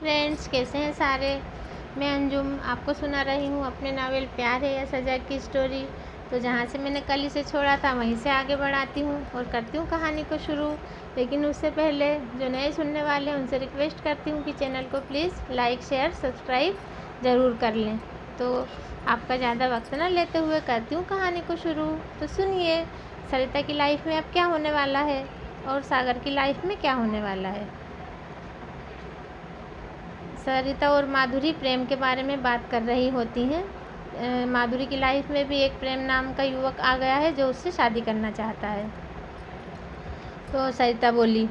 Friends, कैसे हैं सारे। मैं अंजुम आपको सुना रही हूँ अपने नावल प्यार है या सज़ा की स्टोरी। तो जहाँ से मैंने कल इसे छोड़ा था वहीं से आगे बढ़ाती हूँ और करती हूँ कहानी को शुरू। लेकिन उससे पहले जो नए सुनने वाले हैं उनसे रिक्वेस्ट करती हूँ कि चैनल को प्लीज़ लाइक शेयर सब्सक्राइब ज़रूर कर लें। तो आपका ज़्यादा वक्त ना लेते हुए करती हूँ कहानी को शुरू। तो सुनिए, सरिता की लाइफ में अब क्या होने वाला है और सागर की लाइफ में क्या होने वाला है। सरिता और माधुरी प्रेम के बारे में बात कर रही होती हैं। माधुरी की लाइफ में भी एक प्रेम नाम का युवक आ गया है जो उससे शादी करना चाहता है। तो सरिता बोली,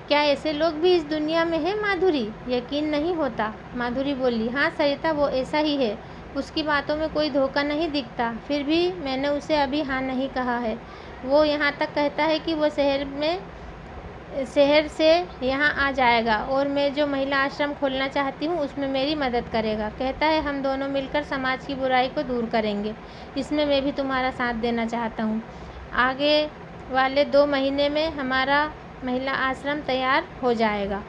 क्या ऐसे लोग भी इस दुनिया में हैं माधुरी? यकीन नहीं होता। माधुरी बोली, हाँ सरिता, वो ऐसा ही है। उसकी बातों में कोई धोखा नहीं दिखता। फिर भी मैंने उसे अभी हाँ नहीं कहा है। वो यहाँ तक कहता है कि वो शहर से यहाँ आ जाएगा और मैं जो महिला आश्रम खोलना चाहती हूँ उसमें मेरी मदद करेगा। कहता है हम दोनों मिलकर समाज की बुराई को दूर करेंगे। इसमें मैं भी तुम्हारा साथ देना चाहता हूँ। आगे वाले 2 महीने में हमारा महिला आश्रम तैयार हो जाएगा।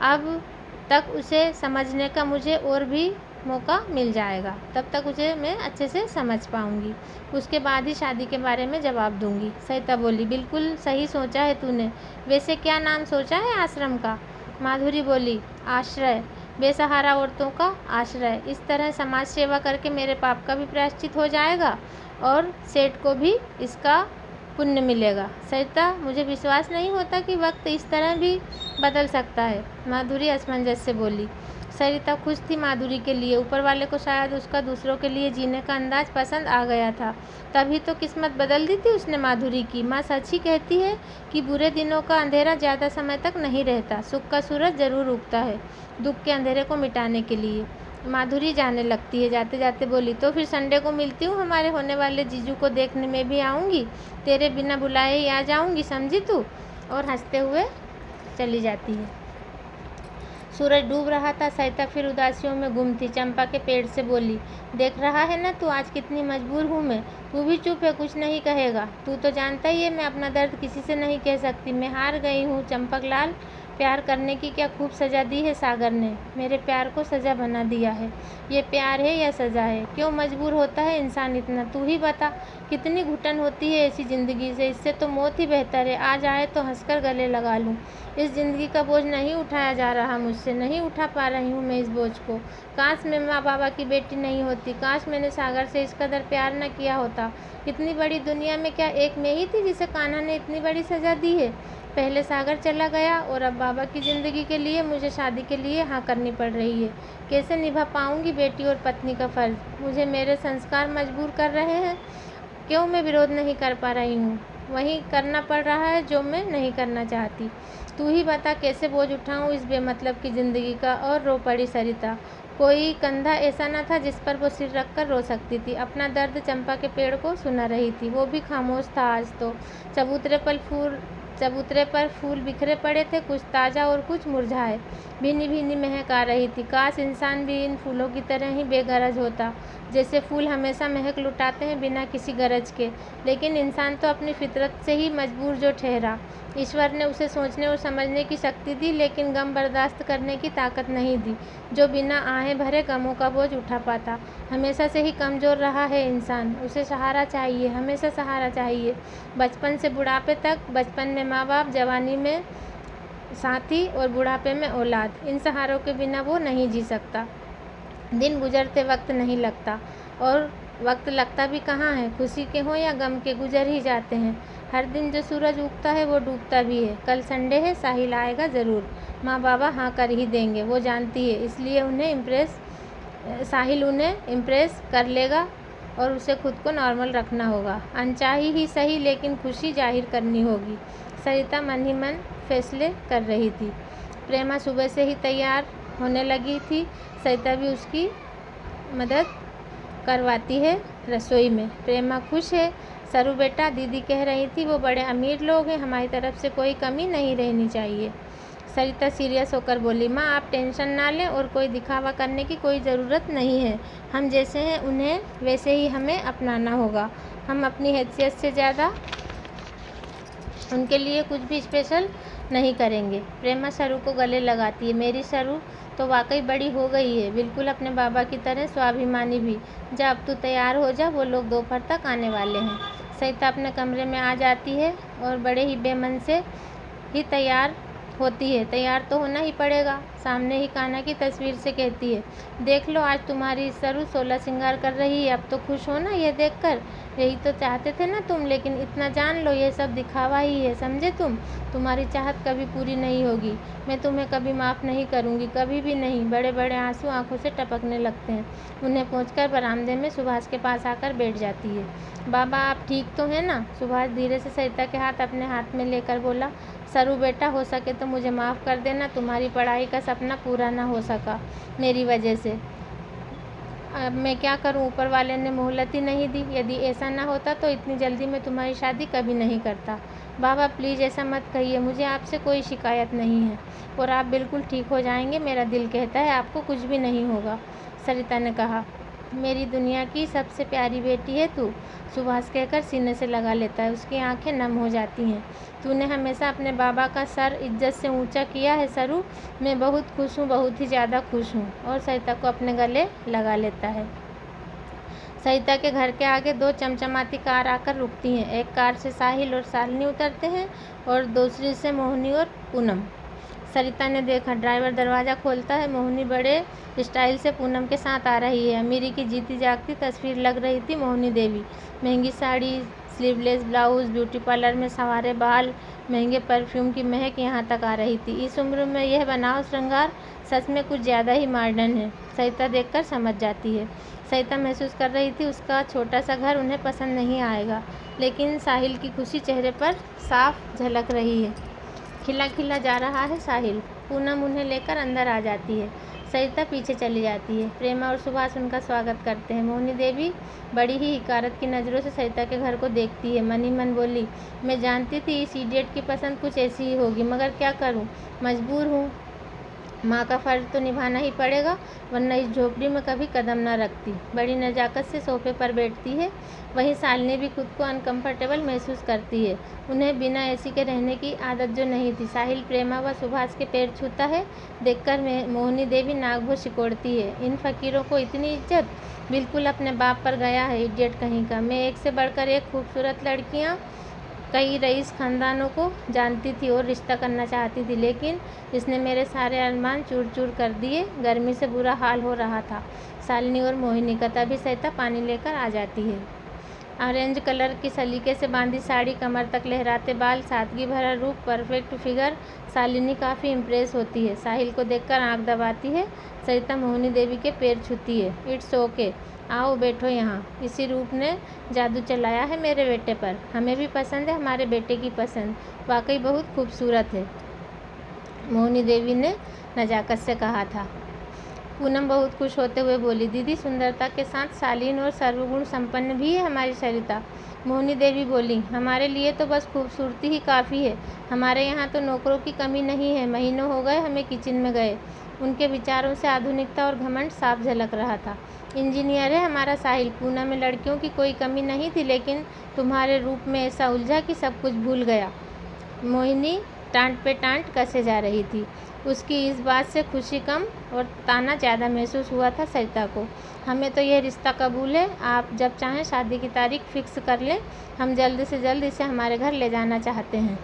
अब तक उसे समझने का मुझे और भी मौका मिल जाएगा। तब तक उसे मैं अच्छे से समझ पाऊँगी। उसके बाद ही शादी के बारे में जवाब दूँगी। सरिता बोली, बिल्कुल सही सोचा है तूने। वैसे क्या नाम सोचा है आश्रम का? माधुरी बोली, आश्रय, बेसहारा औरतों का आश्रय। इस तरह समाज सेवा करके मेरे पाप का भी प्रायश्चित हो जाएगा और सेठ को भी इसका पुण्य मिलेगा। सरिता, मुझे विश्वास नहीं होता कि वक्त इस तरह भी बदल सकता है। माधुरी असमंजस से बोली। सरिता खुश थी माधुरी के लिए। ऊपर वाले को शायद उसका दूसरों के लिए जीने का अंदाज पसंद आ गया था, तभी तो किस्मत बदल दी थी उसने माधुरी की। माँ सच ही कहती है कि बुरे दिनों का अंधेरा ज़्यादा समय तक नहीं रहता। सुख का सूरज जरूर उगता है दुख के अंधेरे को मिटाने के लिए। माधुरी जाने लगती है। जाते जाते बोली, तो फिर संडे को मिलती हूँ। हमारे होने वाले जीजू को देखने में भी आऊँगी। तेरे बिना बुलाए ही आ जाऊँगी, समझी तू? और हंसते हुए चली जाती है। सूरज डूब रहा था। सरिता फिर उदासियों में गुम थी। चंपा के पेड़ से बोली, देख रहा है ना तू आज कितनी मजबूर हूँ मैं। तू भी चुप है, कुछ नहीं कहेगा। तू तो जानता ही है मैं अपना दर्द किसी से नहीं कह सकती। मैं हार गई हूँ चंपक लाल। प्यार करने की क्या खूब सज़ा दी है सागर ने। मेरे प्यार को सज़ा बना दिया है। ये प्यार है या सज़ा है? क्यों मजबूर होता है इंसान इतना? तू ही बता, कितनी घुटन होती है ऐसी ज़िंदगी से। इससे तो मौत ही बेहतर है। आ जाए तो हंसकर गले लगा लूँ। इस ज़िंदगी का बोझ नहीं उठाया जा रहा मुझसे, नहीं उठा पा रही हूँ मैं इस बोझ को। काश मैं माँ बाबा की बेटी नहीं होती। काश मैंने सागर से इस कदर प्यार न किया होता। इतनी बड़ी दुनिया में क्या एक मैं ही थी जिसे कान्हा ने इतनी बड़ी सज़ा दी है? पहले सागर चला गया और अब बाबा की ज़िंदगी के लिए मुझे शादी के लिए हाँ करनी पड़ रही है। कैसे निभा पाऊँगी बेटी और पत्नी का फ़र्ज़? मुझे मेरे संस्कार मजबूर कर रहे हैं। क्यों मैं विरोध नहीं कर पा रही हूँ? वही करना पड़ रहा है जो मैं नहीं करना चाहती। तू ही बता, कैसे बोझ उठाऊँ इस बेमतलब की ज़िंदगी का? और रो पड़ी सरिता। कोई कंधा ऐसा न था जिस पर वो सिर रख कर रो सकती थी। अपना दर्द चंपा के पेड़ को सुना रही थी। वो भी खामोश था आज तो। चबूतरे पर फूल बिखरे पड़े थे, कुछ ताज़ा और कुछ मुरझाए। भीनी भीनी महक आ रही थी। काश इंसान भी इन फूलों की तरह ही बेगरज होता, जैसे फूल हमेशा महक लुटाते हैं बिना किसी गरज के। लेकिन इंसान तो अपनी फितरत से ही मजबूर जो ठहरा। ईश्वर ने उसे सोचने और समझने की शक्ति दी, लेकिन गम बर्दाश्त करने की ताकत नहीं दी। जो बिना आहें भरे गमों का बोझ उठा पाता। हमेशा से ही कमज़ोर रहा है इंसान। उसे सहारा चाहिए, हमेशा सहारा चाहिए। बचपन से बुढ़ापे तक। बचपन में माँ बाप, जवानी में साथी और बुढ़ापे में औलाद। इन सहारों के बिना वो नहीं जी सकता। दिन गुजरते वक्त नहीं लगता, और वक्त लगता भी कहाँ है। खुशी के हों या गम के, गुजर ही जाते हैं। हर दिन जो सूरज उगता है वो डूबता भी है। कल संडे है, साहिल आएगा ज़रूर। माँ बाबा हाँ कर ही देंगे, वो जानती है। इसलिए साहिल उन्हें इम्प्रेस कर लेगा और उसे खुद को नॉर्मल रखना होगा। अनचाही ही सही, लेकिन खुशी जाहिर करनी होगी। सरिता मन ही मन फैसले कर रही थी। प्रेमा सुबह से ही तैयार होने लगी थी। सरिता भी उसकी मदद करवाती है रसोई में। प्रेमा खुश है। सरू बेटा, दीदी कह रही थी वो बड़े अमीर लोग हैं, हमारी तरफ से कोई कमी नहीं रहनी चाहिए। सरिता सीरियस होकर बोली, माँ आप टेंशन ना लें और कोई दिखावा करने की कोई ज़रूरत नहीं है। हम जैसे हैं उन्हें वैसे ही हमें अपनाना होगा। हम अपनी हैसियत से ज़्यादा उनके लिए कुछ भी स्पेशल नहीं करेंगे। प्रेमा सरू को गले लगाती है। मेरी सरू तो वाकई बड़ी हो गई है, बिल्कुल अपने बाबा की तरह स्वाभिमानी भी। जा अब तू तैयार हो जा, वो लोग दोपहर तक आने वाले हैं। सरिता अपने कमरे में आ जाती है और बड़े ही बेमन से ही तैयार होती है। तैयार तो होना ही पड़ेगा। सामने ही कान्हा की तस्वीर से कहती है, देख लो आज तुम्हारी सरू 16 श्रृंगार कर रही है। अब तो खुश हो ना ये देखकर? यही तो चाहते थे ना तुम, लेकिन इतना जान लो ये सब दिखावा ही है, समझे तुम? तुम्हारी चाहत कभी पूरी नहीं होगी। मैं तुम्हें कभी माफ़ नहीं करूँगी, कभी भी नहीं। बड़े बड़े आंसू आंखों से टपकने लगते हैं। उन्हें पहुँचकर बरामदे में सुभाष के पास आकर बैठ जाती है। बाबा आप ठीक तो हैं ना? सुभाष धीरे से सरिता के हाथ अपने हाथ में लेकर बोला, सरू बेटा हो सके तो मुझे माफ़ कर देना, तुम्हारी पढ़ाई का सपना पूरा ना हो सका मेरी वजह से। अब मैं क्या करूं, ऊपर वाले ने मोहलत ही नहीं दी। यदि ऐसा ना होता तो इतनी जल्दी मैं तुम्हारी शादी कभी नहीं करता। बाबा प्लीज़ ऐसा मत कहिए, मुझे आपसे कोई शिकायत नहीं है और आप बिल्कुल ठीक हो जाएंगे। मेरा दिल कहता है आपको कुछ भी नहीं होगा। सरिता ने कहा, मेरी दुनिया की सबसे प्यारी बेटी है तू, सुभाष कहकर सीने से लगा लेता है। उसकी आंखें नम हो जाती हैं। तूने हमेशा अपने बाबा का सर इज्जत से ऊंचा किया है सरू। मैं बहुत खुश हूँ, बहुत ही ज़्यादा खुश हूँ। और सरिता को अपने गले लगा लेता है। सरिता के घर के आगे 2 चमचमाती कार आकर रुकती हैं। एक कार से साहिल और शालिनी उतरते हैं और दूसरी से मोहिनी और पूनम। सरिता ने देखा, ड्राइवर दरवाज़ा खोलता है। मोहिनी बड़े स्टाइल से पूनम के साथ आ रही है। अमीरी की जीती जागती तस्वीर लग रही थी मोहिनी देवी। महंगी sari, sleeveless blouse, beauty parlour में संवारे बाल, महंगे परफ्यूम की महक यहाँ तक आ रही थी। इस उम्र में यह बनाव श्रृंगार सच में कुछ ज़्यादा ही मॉडर्न है। सरिता देखकर समझ जाती है। सरिता महसूस कर रही थी उसका छोटा सा घर उन्हें पसंद नहीं आएगा, लेकिन साहिल की खुशी चेहरे पर साफ झलक रही है। खिला खिला जा रहा है साहिल। पूनम उन्हें लेकर अंदर आ जाती है। सरिता पीछे चली जाती है। प्रेमा और सुभाष उनका स्वागत करते हैं। मोहिनी देवी बड़ी ही हिकारत की नज़रों से सरिता के घर को देखती है। मन ही मन बोली, मैं जानती थी इस इडियट की पसंद कुछ ऐसी ही होगी, मगर क्या करूं, मजबूर हूं। माँ का फ़र्ज तो निभाना ही पड़ेगा, वरना इस झोपड़ी में कभी कदम न रखती। बड़ी नज़ाकत से सोफे पर बैठती है। वहीं शालिनी भी खुद को अनकंफर्टेबल महसूस करती है। उन्हें बिना एसी के रहने की आदत जो नहीं थी। साहिल प्रेमा व सुभाष के पैर छूता है। देखकर मोहिनी देवी नाकभों सिकोड़ती है। इन फ़कीरों को इतनी इज्जत, बिल्कुल अपने बाप पर गया है इडियट कहीं का। मैं एक से बढ़कर एक खूबसूरत लड़कियाँ, कई रईस ख़ानदानों को जानती थी और रिश्ता करना चाहती थी, लेकिन इसने मेरे सारे अरमान चूर चूर कर दिए। गर्मी से बुरा हाल हो रहा था शालिनी और मोहिनी का। तभी सरिता पानी लेकर आ जाती है। ऑरेंज कलर की सलीके से बांधी साड़ी, कमर तक लहराते बाल, सादगी भरा रूप, परफेक्ट फिगर। शालिनी काफ़ी इम्प्रेस होती है। साहिल को देखकर आंख दबाती है। सरिता मोहिनी देवी के पैर छूती है। इट्स ओके, आओ बैठो यहाँ। इसी रूप ने जादू चलाया है मेरे बेटे पर। हमें भी पसंद है हमारे बेटे की पसंद, वाकई बहुत खूबसूरत है, मोहिनी देवी ने नज़ाकत से कहा था। पूनम बहुत खुश होते हुए बोली, दीदी सुंदरता के साथ शालीन और सर्वगुण संपन्न भी है हमारी सरिता। मोहिनी देवी बोली, हमारे लिए तो बस खूबसूरती ही काफ़ी है। हमारे यहाँ तो नौकरों की कमी नहीं है। महीनों हो गए हमें किचन में गए। उनके विचारों से आधुनिकता और घमंड साफ झलक रहा था। इंजीनियर है हमारा साहिल। पूना में लड़कियों की कोई कमी नहीं थी, लेकिन तुम्हारे रूप में ऐसा उलझा कि सब कुछ भूल गया। मोहिनी टाँट पे टाँट कसे जा रही थी। उसकी इस बात से खुशी कम और ताना ज़्यादा महसूस हुआ था सरिता को। हमें तो यह रिश्ता कबूल है। आप जब चाहें शादी की तारीख फिक्स कर लें। हम जल्द से जल्द इसे हमारे घर ले जाना चाहते हैं,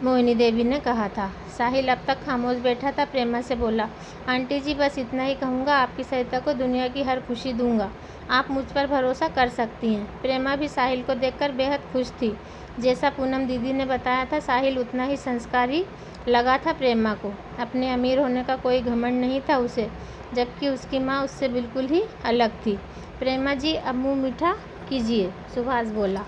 मोहिनी देवी ने कहा था। साहिल अब तक खामोश बैठा था। प्रेमा से बोला, आंटी जी बस इतना ही कहूँगा, आपकी सरिता को दुनिया की हर खुशी दूंगा। आप मुझ पर भरोसा कर सकती हैं। प्रेमा भी साहिल को देखकर बेहद खुश थी। जैसा पूनम दीदी ने बताया था, साहिल उतना ही संस्कारी लगा था प्रेमा को। अपने अमीर होने का कोई घमंड नहीं था उसे, जबकि उसकी माँ उससे बिल्कुल ही अलग थी। प्रेमा जी अब मुँह मीठा कीजिए, सुभाष बोला।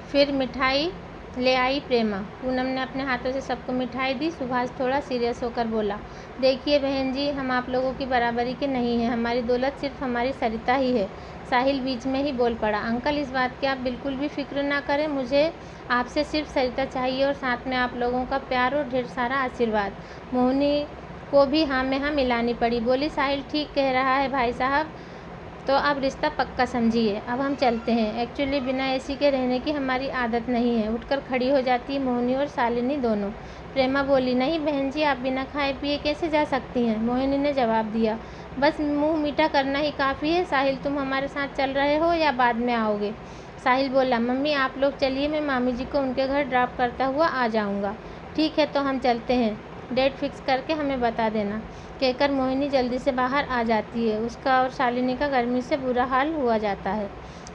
फिर मिठाई ले आई प्रेमा। पूनम ने अपने हाथों से सबको मिठाई दी। सुभाष थोड़ा सीरियस होकर बोला, देखिए बहन जी, हम आप लोगों की बराबरी के नहीं हैं। हमारी दौलत सिर्फ हमारी सरिता ही है। साहिल बीच में ही बोल पड़ा, अंकल इस बात की आप बिल्कुल भी फिक्र ना करें। मुझे आपसे सिर्फ सरिता चाहिए और साथ में आप लोगों का प्यार और ढेर सारा आशीर्वाद। मोहिनी को भी हाँ में हाँ मिलानी पड़ी। बोली, साहिल ठीक कह रहा है भाई साहब, तो आप रिश्ता पक्का समझिए, अब हम चलते हैं। एक्चुअली बिना एसी के रहने की हमारी आदत नहीं है। उठकर खड़ी हो जाती है मोहिनी और शालिनी दोनों। प्रेमा बोली, नहीं बहन जी, आप बिना खाए पिए कैसे जा सकती हैं? मोहिनी ने जवाब दिया, बस मुंह मीठा करना ही काफ़ी है। साहिल, तुम हमारे साथ चल रहे हो या बाद में आओगे? साहिल बोला, मम्मी आप लोग चलिए, मैं मामी जी को उनके घर ड्रॉप करता हुआ आ जाऊँगा। ठीक है तो हम चलते हैं, डेट फिक्स करके हमें बता देना, कहकर मोहिनी जल्दी से बाहर आ जाती है। उसका और शालिनी का गर्मी से बुरा हाल हुआ जाता है।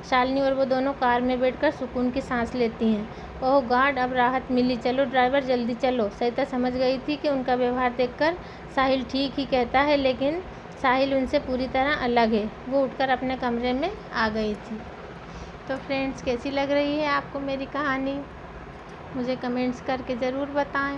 शालिनी और वो दोनों कार में बैठकर सुकून की सांस लेती हैं। ओह गॉड, अब राहत मिली। चलो ड्राइवर जल्दी चलो। सरिता समझ गई थी कि उनका व्यवहार देखकर साहिल ठीक ही कहता है, लेकिन साहिल उनसे पूरी तरह अलग है। वो उठकर अपने कमरे में आ गई थी। तो फ्रेंड्स, कैसी लग रही है आपको मेरी कहानी? मुझे कमेंट्स करके ज़रूर बताएं।